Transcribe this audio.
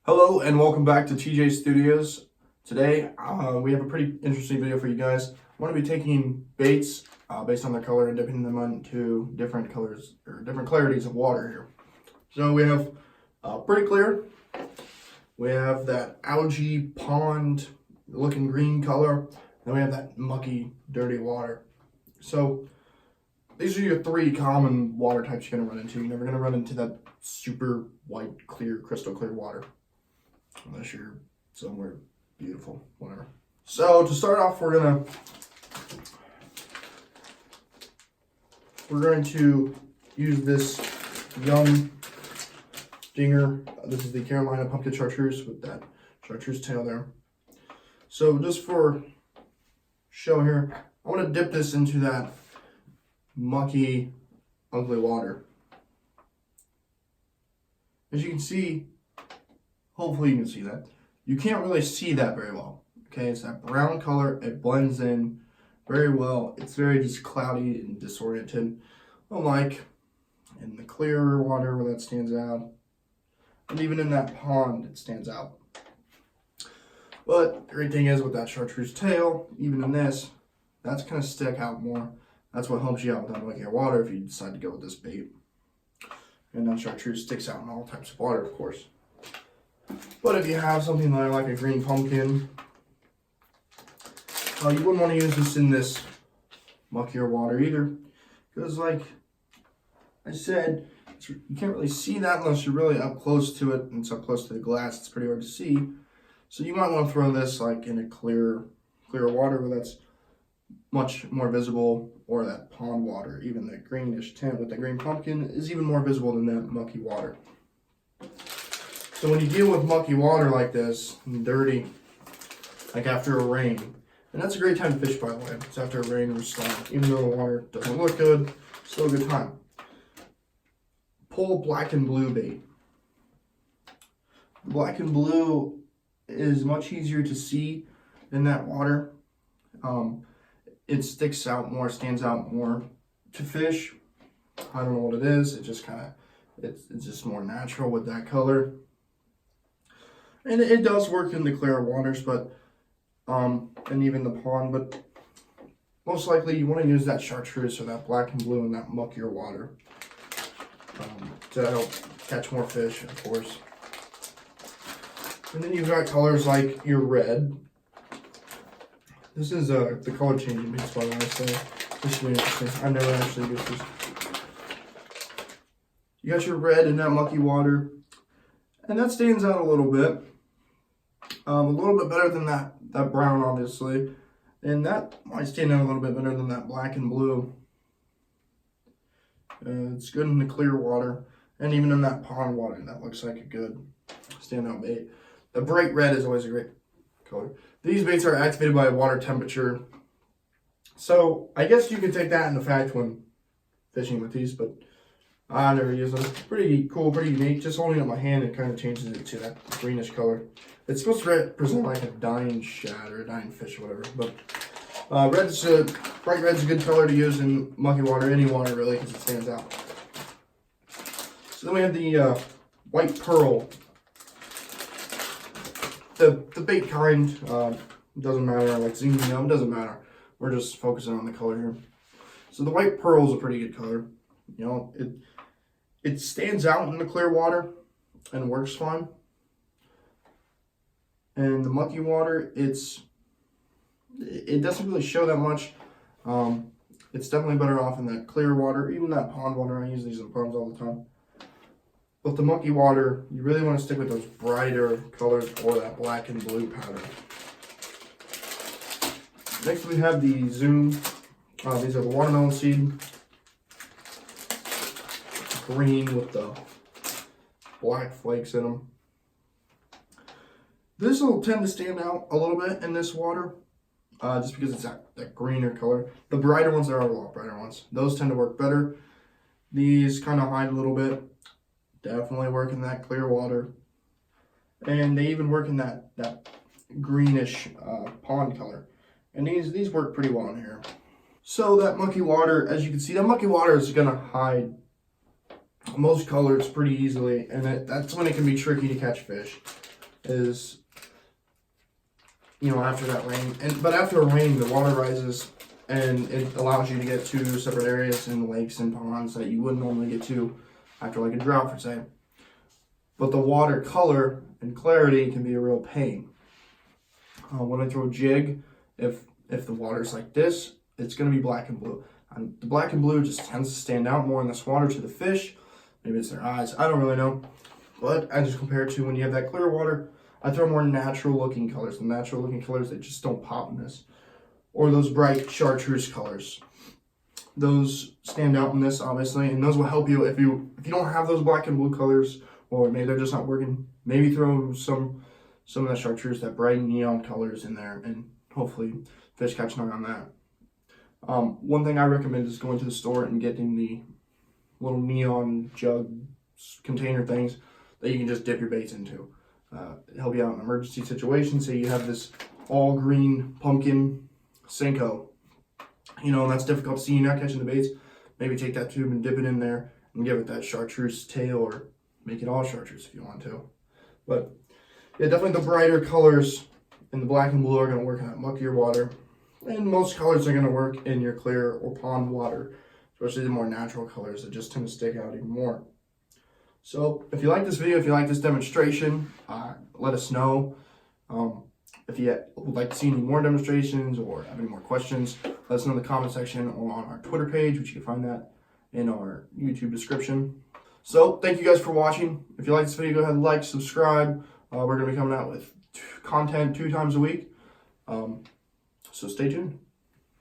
Hello and welcome back to TJ Studios. Today we have a pretty interesting video for you guys. I'm going to be taking baits based on their color and dipping them into different colors or different clarities of water here. So we have pretty clear. We have that algae pond looking green color. Then we have that mucky dirty water. So these are your three common water types you're going to run into. You're never going to run into that super white, clear, crystal clear water. Unless you're somewhere beautiful, whatever. So to start off, we're going to use this young dinger. This is the Carolina pumpkin chartreuse with that chartreuse tail there. So just for show here, I want to dip this into that mucky, ugly water. As you can see, hopefully you can see that. You can't really see that very well. Okay, it's that brown color. It blends in very well. It's very just cloudy and disoriented. Unlike in the clearer water where that stands out. And even in that pond, it stands out. But the great thing is with that chartreuse tail, even in this, that's going to stick out more. That's what helps you out with that muckier water if you decide to go with this bait. And that chartreuse sticks out in all types of water, of course. But if you have something like a green pumpkin, you wouldn't want to use this in this muckier water either. Because like I said, you can't really see that unless you're really up close to it, and it's up close to the glass. It's pretty hard to see. So you might want to throw this like in a clear water where that's much more visible, or that pond water. Even the greenish tint with the green pumpkin is even more visible than that mucky water. So when you deal with mucky water like this, and dirty, like after a rain, and that's a great time to fish, by the way. It's after a rain or a storm. Even though the water doesn't look good, still a good time. Pull black and blue bait. Black and blue is much easier to see in that water. It sticks out more, stands out more to fish. I don't know what it is. It just kind of, it's just more natural with that color. And it does work in the clear waters, but and even the pond, but most likely you want to use that chartreuse or that black and blue in that muckier water to help catch more fish, of course. And then you've got colors like your red. This is the color changing mix, by the way, so this should be interesting. I never actually used this. You got your red in that mucky water, and that stands out a little bit. A little bit better than that brown, obviously. And that might stand out a little bit better than that black and blue. It's good in the clear water. And even in that pond water, that looks like a good standout bait. The bright red is always a great color. These baits are activated by water temperature. So I guess you can take that into fact when fishing with these, but I never use them. Pretty cool, pretty unique. Just holding up my hand, it kind of changes it to that greenish color. It's supposed to represent like a dying shad or a dying fish or whatever. But bright red's a good color to use in mucky water, any water really, because it stands out. So then we have the white pearl. The bait kind, doesn't matter, like zooming out, doesn't matter. We're just focusing on the color here. So the white pearl is a pretty good color. You know, it stands out in the clear water and works fine. And the mucky water, it doesn't really show that much. It's definitely better off in that clear water, even that pond water. I use these in ponds all the time. But the mucky water, you really want to stick with those brighter colors or that black and blue pattern. Next we have the Zoom. These are the watermelon seed. Green with the black flakes in them. This will tend to stand out a little bit in this water, just because it's that greener color. The brighter ones, there are a lot brighter ones. Those tend to work better. These kind of hide a little bit. Definitely work in that clear water. And they even work in that greenish pond color. And these work pretty well in here. So that mucky water, as you can see, that mucky water is going to hide most colors pretty easily, and that's when it can be tricky to catch fish. is, you know, after that rain. But after a rain, the water rises, and it allows you to get to separate areas in lakes and ponds that you wouldn't normally get to after like a drought, for say. But the water color and clarity can be a real pain. When I throw a jig, if the water's like this, it's going to be black and blue. And the black and blue just tends to stand out more in this water to the fish. Maybe it's their eyes. I don't really know. But I just compare it to when you have that clear water, I throw more natural looking colors. The natural looking colors that just don't pop in this. Or those bright chartreuse colors. Those stand out in this, obviously, and those will help you if you don't have those black and blue colors, or maybe they're just not working. Maybe throw some of that chartreuse, that bright neon colors in there, and hopefully fish catch an eye on that. One thing I recommend is going to the store and getting the little neon jug container things that you can just dip your baits into. Help you out in an emergency situation. Say you have this all green pumpkin Senko, you know, and that's difficult to see, you're not catching the baits. Maybe take that tube and dip it in there and give it that chartreuse tail, or make it all chartreuse if you want to. But yeah, definitely the brighter colors in the black and blue are going to work in that muckier water. And most colors are going to work in your clear or pond water, especially the more natural colors that just tend to stick out even more. So if you like this video, if you like this demonstration, let us know. If you would like to see any more demonstrations or have any more questions, let us know in the comment section or on our Twitter page, which you can find that in our YouTube description. So thank you guys for watching. If you like this video, go ahead and like, subscribe. We're going to be coming out with content 2 times a week. So stay tuned.